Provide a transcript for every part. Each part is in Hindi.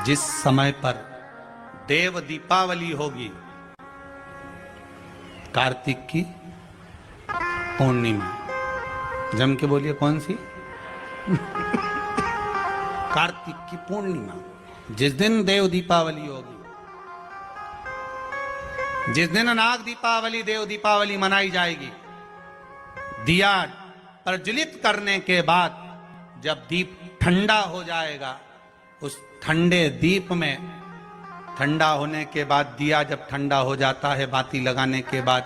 जिस समय पर देव दीपावली होगी, कार्तिक की पूर्णिमा, जम के बोलिए कौन सी? कार्तिक की पूर्णिमा, जिस दिन देव दीपावली होगी, जिस दिन नाग दीपावली देव दीपावली मनाई जाएगी, दिया प्रज्वलित करने के बाद जब दीप ठंडा हो जाएगा, उस ठंडे दीप में, ठंडा होने के बाद दिया जब ठंडा हो जाता है, बाती लगाने के बाद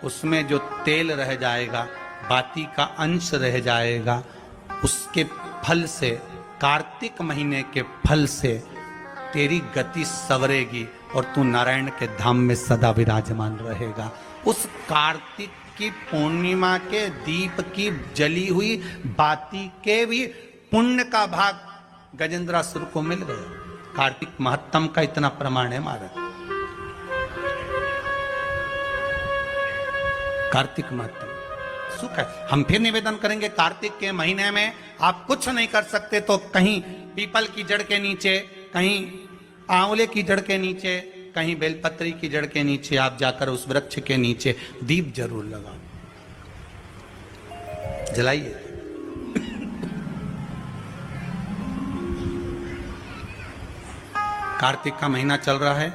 उसमें जो तेल रह जाएगा, बाती का अंश रह जाएगा, उसके फल से, कार्तिक महीने के फल से तेरी गति सवरेगी और तू नारायण के धाम में सदा विराजमान रहेगा। उस कार्तिक की पूर्णिमा के दीप की जली हुई बाती के भी पुण्य का भाग गजेंद्रासुर को मिल गया। कार्तिक महत्तम का इतना प्रमाण है महाराज। कार्तिक महत्तम सुख है। हम फिर निवेदन करेंगे, कार्तिक के महीने में आप कुछ नहीं कर सकते तो कहीं पीपल की जड़ के नीचे, कहीं आंवले की जड़ के नीचे, कहीं बेलपत्री की जड़ के नीचे आप जाकर उस वृक्ष के नीचे दीप जरूर लगाओ, जलाइए। कार्तिक का महीना चल रहा है,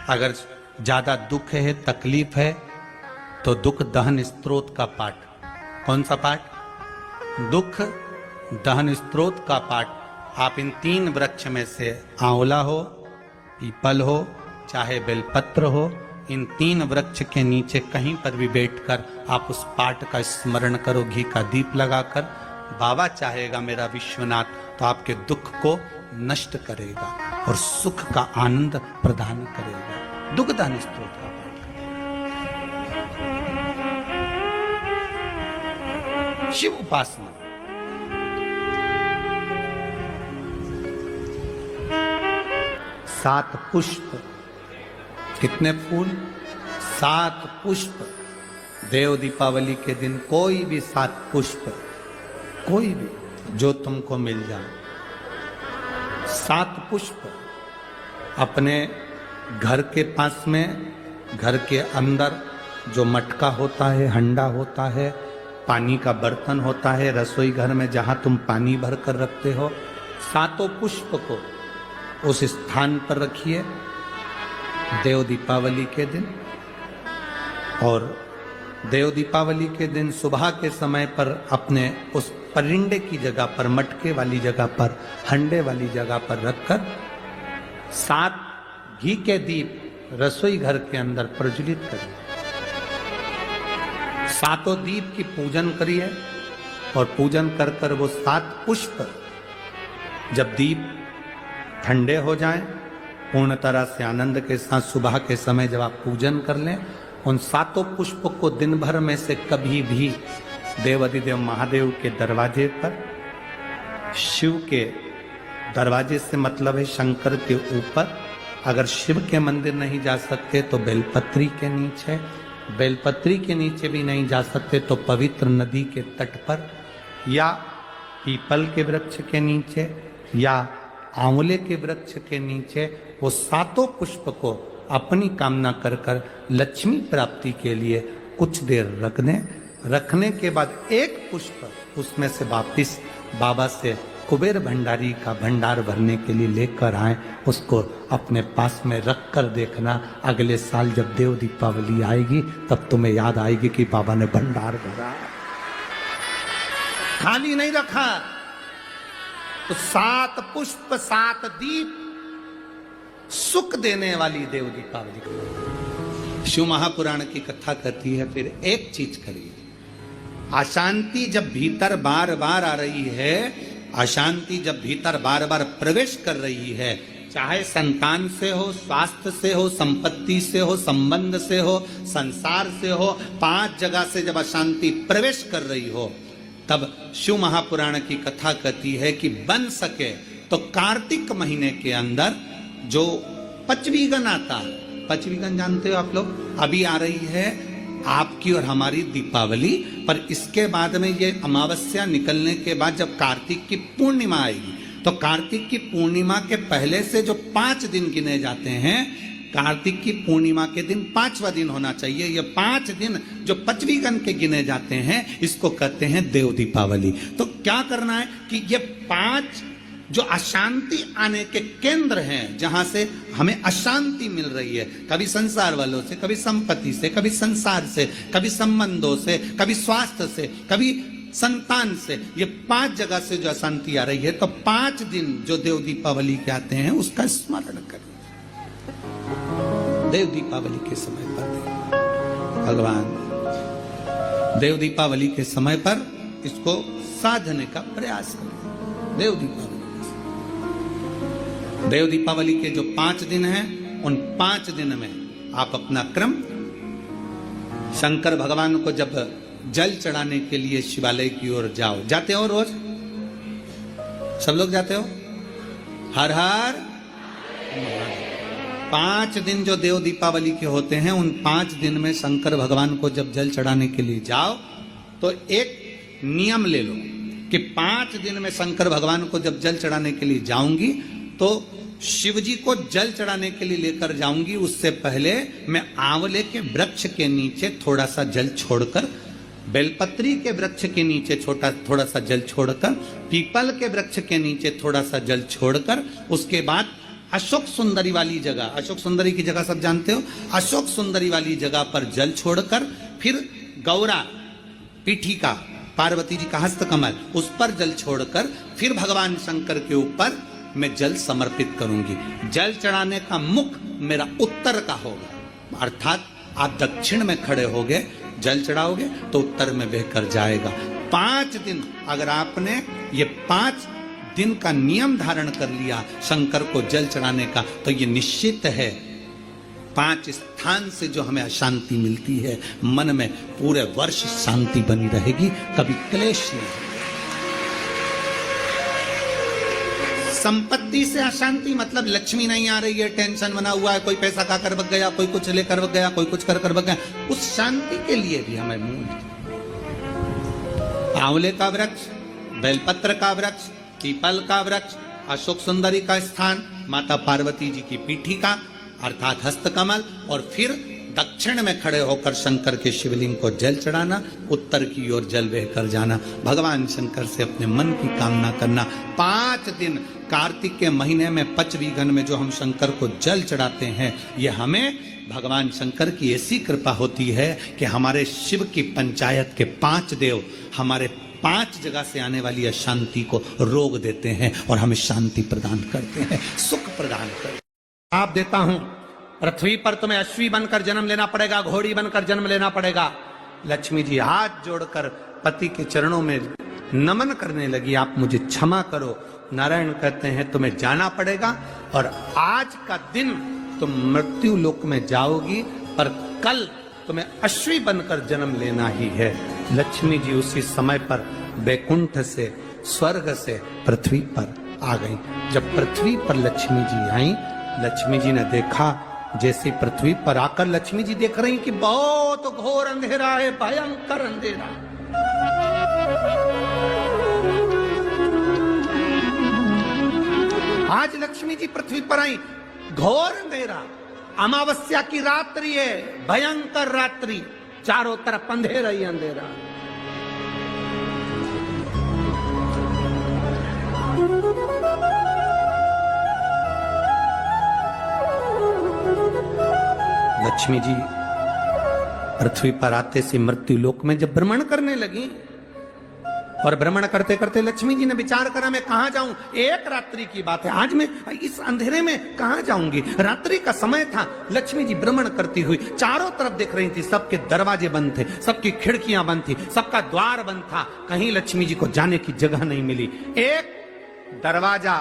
अगर ज्यादा दुख है, तकलीफ है, तो दुख दहन स्तोत्र का पाठ। कौन सा पाठ? दुख दहन स्तोत्र का पाठ आप इन 3 वृक्ष में से, आंवला हो, पीपल हो, चाहे बेलपत्र हो, इन 3 वृक्ष के नीचे कहीं पर भी बैठकर आप उस पाठ का स्मरण करो, घी का दीप लगाकर। बाबा चाहेगा मेरा विश्वनाथ तो आपके दुख को नष्ट करेगा और सुख का आनंद प्रदान करेगा। दुख दहन स्तोत्र का पाठ। शिव उपासना, 7 पुष्प, कितने फूल? 7 पुष्प। देव दीपावली के दिन कोई भी 7 पुष्प, कोई भी जो तुमको मिल जाए, 7 पुष्प अपने घर के पास में, घर के अंदर जो मटका होता है, हंडा होता है, पानी का बर्तन होता है, रसोई घर में जहां तुम पानी भर कर रखते हो, 7 पुष्प को उस स्थान पर रखिए देव दीपावली के दिन। और देव दीपावली के दिन सुबह के समय पर अपने उस परिंडे की जगह पर, मटके वाली जगह पर, हंडे वाली जगह पर रखकर 7 घी के दीप रसोई घर के अंदर प्रज्वलित करिए। 7 दीप की पूजन करिए और पूजन कर कर वो 7 पुष्प जब दीप ठंडे हो जाएं, पूर्ण तरह से आनंद के साथ सुबह के समय जब आप पूजन कर लें, उन 7 पुष्प को दिन भर में से कभी भी देवाधिदेव महादेव के दरवाजे पर, शिव के दरवाजे से मतलब है शंकर के ऊपर, अगर शिव के मंदिर नहीं जा सकते तो बेलपत्री के नीचे, बेलपत्री के नीचे भी नहीं जा सकते तो पवित्र नदी के तट पर, या पीपल के वृक्ष के नीचे, या आंवले के वृक्ष के नीचे, वो 7 पुष्प को अपनी कामना कर कर लक्ष्मी प्राप्ति के लिए कुछ देर रख दें। रखने के बाद 1 पुष्प उसमें से वापिस बाबा से कुबेर भंडारी का भंडार भरने के लिए लेकर आए, उसको अपने पास में रख कर देखना, अगले साल जब देव दीपावली आएगी तब तुम्हें याद आएगी कि बाबा ने भंडार भरा, खाली नहीं रखा। तो 7 पुष्प 7 दीप, सुख देने वाली देव दीपावली। शिव महापुराण की कथा कहती है, फिर एक चीज करिए, अशांति जब भीतर बार बार आ रही है, अशांति जब भीतर बार बार प्रवेश कर रही है, चाहे संतान से हो, स्वास्थ्य से हो, संपत्ति से हो, संबंध से हो, संसार से हो, 5 जगह से जब अशांति प्रवेश कर रही हो, तब शिव महापुराण की कथा कहती है कि बन सके तो कार्तिक महीने के अंदर जो पचवीगन आता है, पचवीगन जानते हो आप लोग, अभी आ रही है आपकी और हमारी दीपावली, पर इसके बाद में ये अमावस्या निकलने के बाद जब कार्तिक की पूर्णिमा आएगी, तो कार्तिक की पूर्णिमा के पहले से जो 5 दिन गिने जाते हैं, कार्तिक की पूर्णिमा के दिन 5वां दिन होना चाहिए। ये 5 दिन जो 5वीं गण के गिने जाते हैं, इसको कहते हैं देव दीपावली। तो क्या करना है कि ये 5 जो अशांति आने के केंद्र हैं, जहां से हमें अशांति मिल रही है, कभी संसार वालों से, कभी संपत्ति से, कभी संसार से, कभी संबंधों से, कभी स्वास्थ्य से, कभी संतान से, ये 5 जगह से जो अशांति आ रही है, तो 5 दिन जो देव दीपावली के आते हैं उसका स्मरण करें। देव दीपावली के समय पर भगवान देव दीपावली के समय पर इसको साधने का प्रयास करें। देव दीपावली के जो 5 दिन हैं, उन 5 दिन में आप अपना क्रम, शंकर भगवान को जब जल चढ़ाने के लिए शिवालय की ओर जाओ, जाते हो रोज? सब लोग जाते हो? हर हर 5 दिन जो देव दीपावली के होते हैं, उन 5 दिन में शंकर भगवान को जब जल चढ़ाने के लिए जाओ, तो एक नियम ले लो कि 5 दिन में शंकर भगवान को जब जल चढ़ाने के लिए जाऊंगी, तो शिव जी को जल चढ़ाने के लिए लेकर जाऊंगी, उससे पहले मैं आंवले के वृक्ष के नीचे थोड़ा सा जल छोड़कर, बेलपत्री के वृक्ष के नीचे थोड़ा सा जल छोड़कर, पीपल के वृक्ष के नीचे थोड़ा सा जल छोड़कर, उसके बाद अशोक सुंदरी वाली जगह, अशोक सुंदरी की जगह सब जानते हो, अशोक सुंदरी वाली जगह पर जल छोड़कर, फिर गौरा पीठिका, पार्वती जी का हस्तकमल, उस पर जल छोड़कर, फिर भगवान शंकर के ऊपर मैं जल समर्पित करूंगी। जल चढ़ाने का मुख मेरा उत्तर का होगा, अर्थात आप दक्षिण में खड़े होगे, जल चढ़ाओगे तो उत्तर में बहकर जाएगा। 5 दिन अगर आपने ये 5 दिन का नियम धारण कर लिया शंकर को जल चढ़ाने का, तो ये निश्चित है 5 स्थान से जो हमें अशांति मिलती है, मन में पूरे वर्ष शांति बनी रहेगी, कभी क्लेश नहीं। संपत्ति से अशांति मतलब लक्ष्मी नहीं आ रही है, टेंशन बना हुआ है, कोई पैसा खाकर भग गया, कोई कुछ लेकर भग गया, कोई कुछ कर भग गया, उस शांति के लिए भी हमें मूल आंवले का वृक्ष, बेलपत्र का वृक्ष, पीपल का वृक्ष, अशोक सुंदरी का स्थान, माता पार्वती जी की पीठिका अर्थात हस्तकमल, और फिर दक्षिण में खड़े होकर शंकर के शिवलिंग को जल चढ़ाना, उत्तर की ओर जल बहकर जाना, भगवान शंकर से अपने मन की कामना करना। 5 दिन कार्तिक के महीने में 5वीं गण में जो हम शंकर को जल चढ़ाते हैं, ये हमें भगवान शंकर की ऐसी कृपा होती है कि हमारे शिव की पंचायत के 5 देव हमारे 5 जगह से आने वाली अशांति को रोक देते हैं और हमें शांति प्रदान करते हैं, सुख प्रदान करते हैं। आप देता हूं, पृथ्वी पर तुम्हें अश्वी बनकर जन्म लेना पड़ेगा, घोड़ी बनकर जन्म लेना पड़ेगा। लक्ष्मी जी हाथ जोड़कर पति के चरणों में नमन करने लगी, आप मुझे क्षमा करो। नारायण कहते हैं तुम्हें जाना पड़ेगा और आज का दिन तुम मृत्यु लोक में जाओगी, पर कल तुम्हें अश्वी बनकर जन्म लेना ही है। लक्ष्मी जी उसी समय पर बैकुंठ से, स्वर्ग से पृथ्वी पर आ गई। जब पृथ्वी पर लक्ष्मी जी आई, लक्ष्मी जी ने देखा, जैसे पृथ्वी पर आकर लक्ष्मी जी देख रही कि बहुत घोर अंधेरा है, भयंकर अंधेरा। आज लक्ष्मी जी पृथ्वी पर आई, घोर अंधेरा, अमावस्या की रात्रि है, भयंकर रात्रि, चारों तरफ अंधेरा ही अंधेरा। लक्ष्मी जी पृथ्वी पर आते से मृत्यु लोक में जब भ्रमण करने लगी, और भ्रमण करते करते लक्ष्मी जी ने विचार करा मैं कहां जाऊं, एक रात्रि की बात है, आज मैं इस अंधेरे में कहां जाऊंगी। रात्रि का समय था, लक्ष्मी जी भ्रमण करती हुई चारों तरफ देख रही थी, सबके दरवाजे बंद थे, सबकी खिड़कियां बंद थी, सबका द्वार बंद था, कहीं लक्ष्मी जी को जाने की जगह नहीं मिली। एक दरवाजा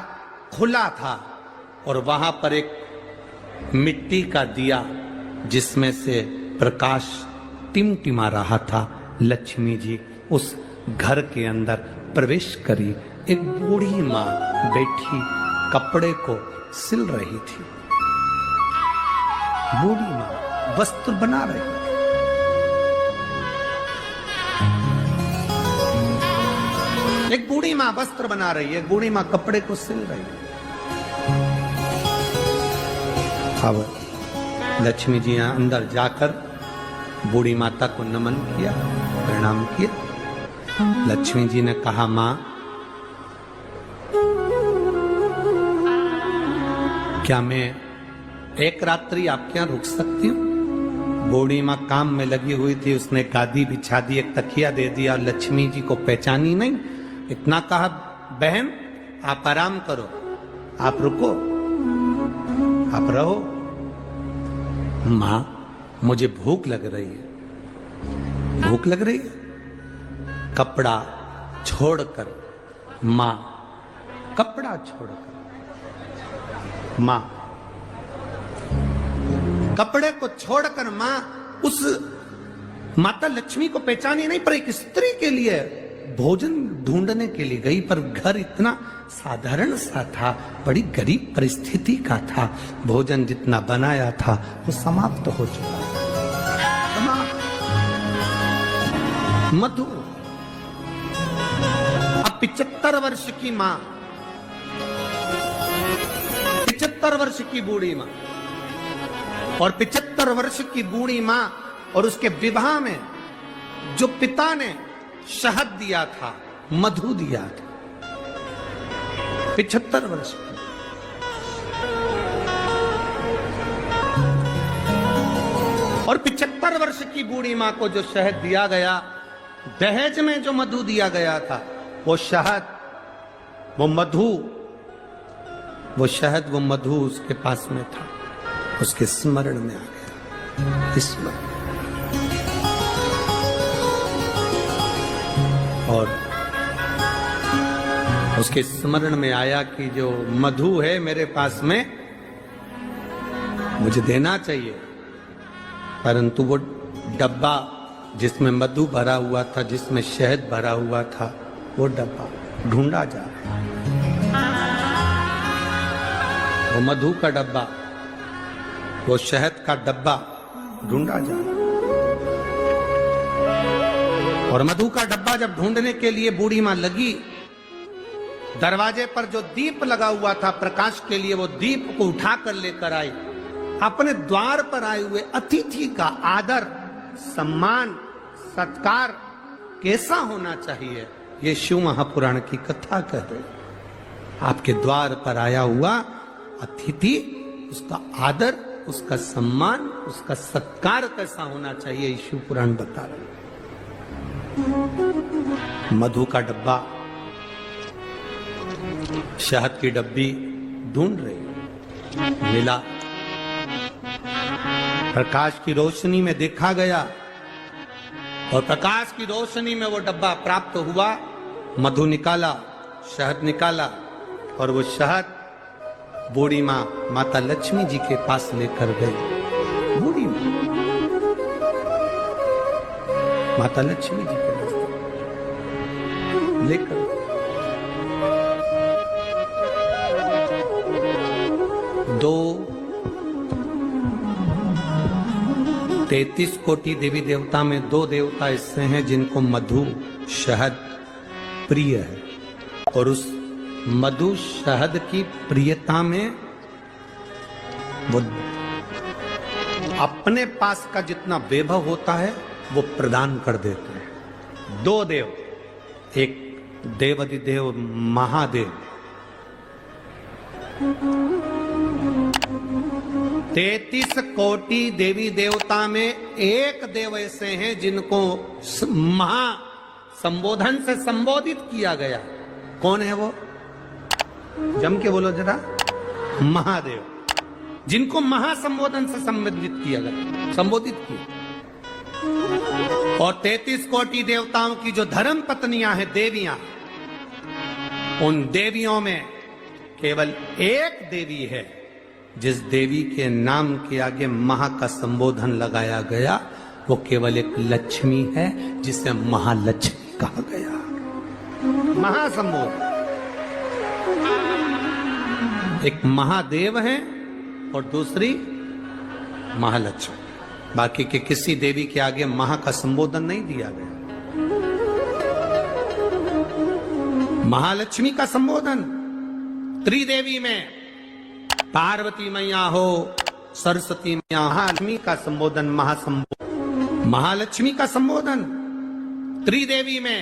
खुला था और वहां पर एक मिट्टी का दिया जिसमें से प्रकाश टिमटिमा रहा था। लक्ष्मी जी उस घर के अंदर प्रवेश करी। एक बूढ़ी मां बैठी कपड़े को सिल रही थी। बूढ़ी मां वस्त्र बना रही। एक बूढ़ी माँ वस्त्र बना रही है, बूढ़ी माँ कपड़े को सिल रही है। अब लक्ष्मी जी यहां अंदर जाकर बूढ़ी माता को नमन किया, प्रणाम किया। लक्ष्मी जी ने कहा, मां क्या मैं एक रात्रि आपके यहां रुक सकती हूं? बूढ़ी मां काम में लगी हुई थी, उसने गादी बिछा दी, एक तकिया दे दिया, लक्ष्मी जी को पहचानी नहीं। इतना कहा, बहन आप आराम करो, आप रुको, आप रहो। मां मुझे भूख लग रही है, भूख लग रही है। कपड़ा छोड़कर मां, कपड़ा छोड़कर मां, कपड़े को छोड़कर मां उस माता लक्ष्मी को पहचानी नहीं, पर एक स्त्री के लिए भोजन ढूंढने के लिए गई। पर घर इतना साधारण सा था, बड़ी गरीब परिस्थिति का था। भोजन जितना बनाया था वो समाप्त हो चुका था। मधु अब 75 वर्ष की मां, 75 वर्ष की बूढ़ी मां, और 75 वर्ष की बूढ़ी मां और उसके विवाह में जो पिता ने शहद दिया था, मधु दिया था, 75 वर्ष की। और 75 वर्ष की बूढ़ी मां को जो शहद दिया गया, दहेज में जो मधु दिया गया था, वो शहद, वो मधु, वो शहद, वो मधु उसके पास में था, उसके स्मरण में आ गया। स्मरण। और उसके स्मरण में आया कि जो मधु है मेरे पास में, मुझे देना चाहिए, परंतु वो डब्बा जिसमें मधु भरा हुआ था, जिसमें शहद भरा हुआ था, वो डब्बा ढूंढा जा रहा है। वो मधु का डब्बा, वो शहद का डब्बा ढूंढा जा रहा है। और मधु का डब्बा जब ढूंढने के लिए बूढ़ी मां लगी, दरवाजे पर जो दीप लगा हुआ था प्रकाश के लिए, वो दीप को उठाकर लेकर आई। अपने द्वार पर आए हुए अतिथि का आदर, सम्मान, सत्कार कैसा होना चाहिए, ये शिव महापुराण की कथा कह रहे। आपके द्वार पर आया हुआ अतिथि, उसका आदर, उसका सम्मान, उसका सत्कार कैसा होना चाहिए, शिव पुराण बता रहे। मधु का डब्बा, शहद की डब्बी ढूंढ रही, मिला। प्रकाश की रोशनी में देखा गया, और प्रकाश की रोशनी में वो डब्बा प्राप्त हुआ। मधु निकाला, शहद निकाला, और वो शहद बूढ़ी मां माता लक्ष्मी जी के पास लेकर गई। बूढ़ी मां माता लक्ष्मी जी के पास लेकर, दो 33 कोटि देवी देवता में 2 देवता ऐसे हैं जिनको मधु शहद प्रिय है, और उस मधु शहद की प्रियता में वो अपने पास का जितना वैभव होता है वो प्रदान कर देते हैं। 2 देव, एक देवाधिदेव महादेव, 33 कोटि देवी देवता में एक देव ऐसे हैं जिनको महा संबोधन से संबोधित किया गया। कौन है वो? जम के बोलो जरा। महादेव, जिनको महासंबोधन से संबोधित किया गया, संबोधित किया। और 33 कोटि देवताओं की जो धर्म पत्नियां हैं, देवियां, उन देवियों में केवल एक देवी है जिस देवी के नाम के आगे महा का संबोधन लगाया गया, वो केवल एक लक्ष्मी है, जिसे महालक्ष्मी कहा गया। महासंबोधन, एक महादेव है और दूसरी महालक्ष्मी। बाकी के किसी देवी के आगे महा का संबोधन नहीं दिया गया। महालक्ष्मी का संबोधन त्रिदेवी में, पार्वती मैया हो, सरस्वती मैया, महालक्ष्मी का संबोधन महासंबोधन, महालक्ष्मी का संबोधन त्रिदेवी में,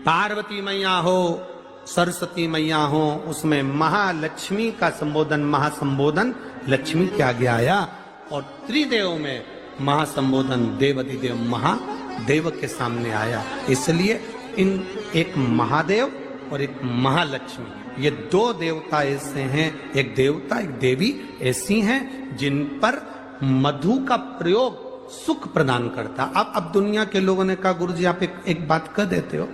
पार्वती मैया हो, सरस्वती मैया हो, उसमें महालक्ष्मी का संबोधन महासंबोधन लक्ष्मी के आगे आया, और त्रिदेव में महासंबोधन देवाधिदेव महादेव के सामने आया। इसलिए इन एक महादेव और एक महालक्ष्मी, ये दो देवता ऐसे हैं, एक देवता एक देवी ऐसी हैं जिन पर मधु का प्रयोग सुख प्रदान करता। अब दुनिया के लोगों ने कहा गुरुजी आप एक बात कह देते हो,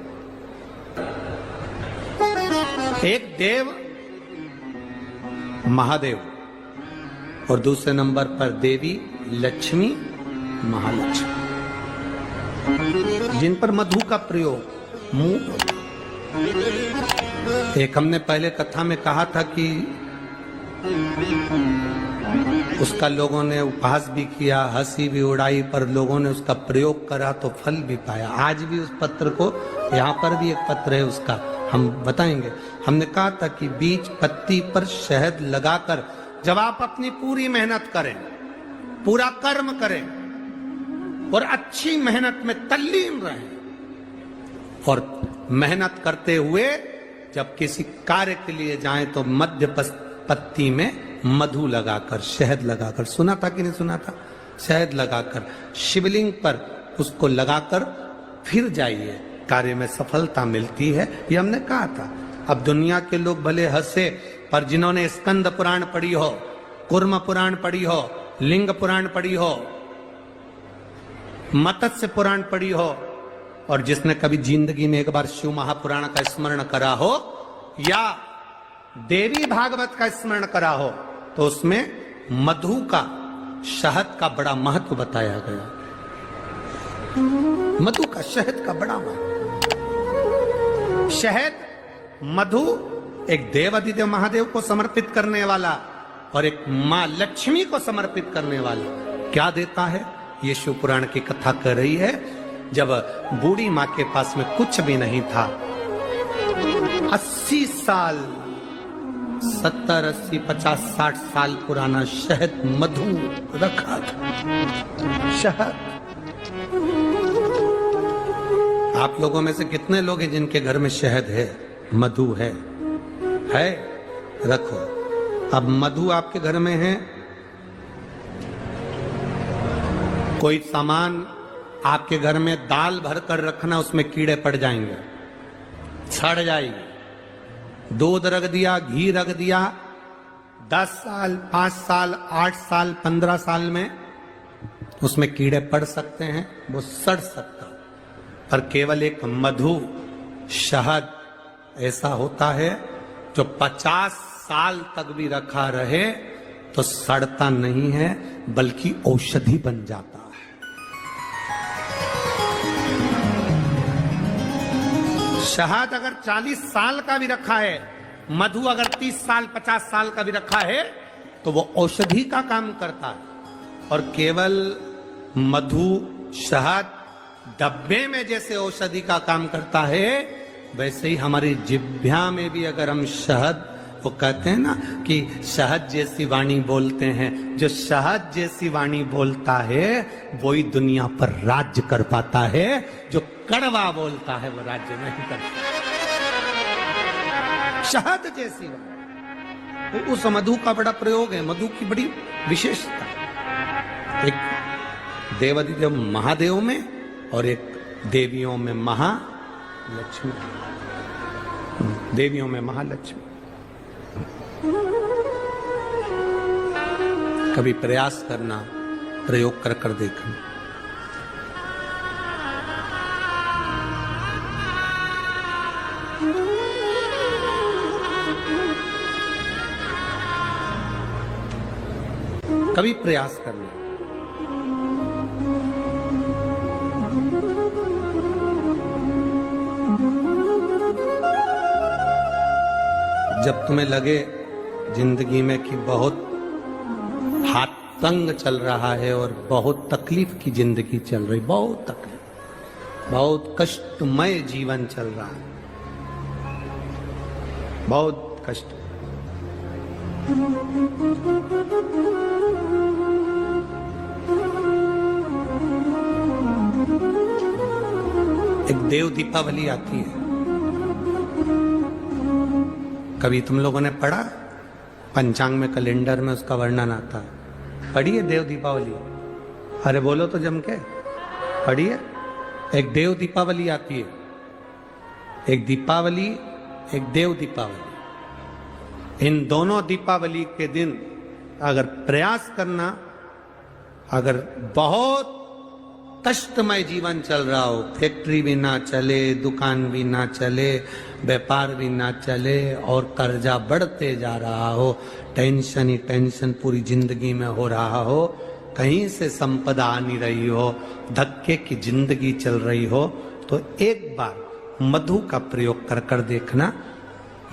एक देव महादेव और दूसरे नंबर पर देवी लक्ष्मी महालक्ष्मी, जिन पर मधु का प्रयोग एक हमने पहले कथा में कहा था कि उसका लोगों ने उपहास भी किया, हंसी भी उड़ाई, पर लोगों ने उसका प्रयोग करा तो फल भी पाया। आज भी उस पत्र को, यहाँ पर भी एक पत्र है उसका, हम बताएंगे। हमने कहा था कि बीज पत्ती पर शहद लगाकर जब आप अपनी पूरी मेहनत करें, पूरा कर्म करें और अच्छी मेहनत में तल्लीन रहें, और मेहनत करते हुए जब किसी कार्य के लिए जाएं तो मध्य पत्ती में मधु लगाकर, शहद लगाकर, सुना था कि नहीं सुना था, शहद लगाकर शिवलिंग पर उसको लगाकर फिर जाइए, कार्य में सफलता मिलती है, ये हमने कहा था। अब दुनिया के लोग भले हंसे, पर जिन्होंने स्कंद पुराण पढ़ी हो, कुर्म पुराण पढ़ी हो, लिंग पुराण पढ़ी हो, मत्स्य पुराण पढ़ी हो, और जिसने कभी जिंदगी में एक बार शिव महापुराण का स्मरण करा हो या देवी भागवत का स्मरण करा हो, तो उसमें मधु का, शहद का बड़ा महत्व बताया गया। मधु का, शहद का बड़ा महत्व। शहद, मधु एक देवाधिदेव महादेव को समर्पित करने वाला और एक मां लक्ष्मी को समर्पित करने वाला क्या देता है, ये शिव पुराण की कथा कर रही है। जब बूढ़ी मां के पास में कुछ भी नहीं था, 80 साल, 70, 80, 50, 60 साल पुराना शहद मधु रखा था। शहद, आप लोगों में से कितने लोग हैं जिनके घर में शहद है, मधु है? रखो। अब मधु आपके घर में है, कोई सामान आपके घर में दाल भर कर रखना, उसमें कीड़े पड़ जाएंगे, सड़ जाएगी। दूध रख दिया, घी रख दिया, 10 साल, 5 साल, 8 साल, 15 साल में उसमें कीड़े पड़ सकते हैं, वो सड़ सकता। पर केवल एक मधु, शहद ऐसा होता है जो 50 साल तक भी रखा रहे तो सड़ता नहीं है, बल्कि औषधि बन जाता है। शहद अगर 40 साल का भी रखा है, मधु अगर 30 साल 50 साल का भी रखा है, तो वो औषधि का काम करता है। और केवल मधु, शहद डब्बे में जैसे औषधि का काम करता है, वैसे ही हमारी जिह्वा में भी अगर हम शहद, वो कहते हैं ना कि शहद जैसी वाणी बोलते हैं, जो शहद जैसी वाणी बोलता है वही दुनिया पर राज्य कर पाता है, जो कड़वा बोलता है वो राज्य नहीं कर पाता। शहद जैसी वाणी, तो उस मधु का बड़ा प्रयोग है, मधु की बड़ी विशेषता। एक देवाधिदेव महादेव में और एक देवियों में महालक्ष्मी, देवियों में महालक्ष्मी। कभी प्रयास करना, प्रयोग कर कर देखना। कभी प्रयास करना। जब तुम्हें लगे जिंदगी में कि बहुत हाथ तंग चल रहा है और बहुत तकलीफ की जिंदगी चल रही, बहुत तकलीफ, बहुत कष्टमय जीवन चल रहा है, बहुत कष्ट है। एक देव दीपावली आती है, कभी तुम लोगों ने पढ़ा? पंचांग में, कैलेंडर में उसका वर्णन आता है। पढ़िए देव दीपावली। अरे बोलो तो जम के, पढ़िए। एक देव दीपावली आती है, एक दीपावली, एक देव दीपावली। इन दोनों दीपावली के दिन अगर प्रयास करना, अगर बहुत कष्टमय जीवन चल रहा हो, फैक्ट्री भी ना चले, दुकान भी ना चले, व्यापार भी ना चले और कर्जा बढ़ते जा रहा हो, टेंशन ही टेंशन पूरी जिंदगी में हो रहा हो, कहीं से संपदा आ नहीं रही हो, धक्के की जिंदगी चल रही हो, तो एक बार मधु का प्रयोग कर कर देखना,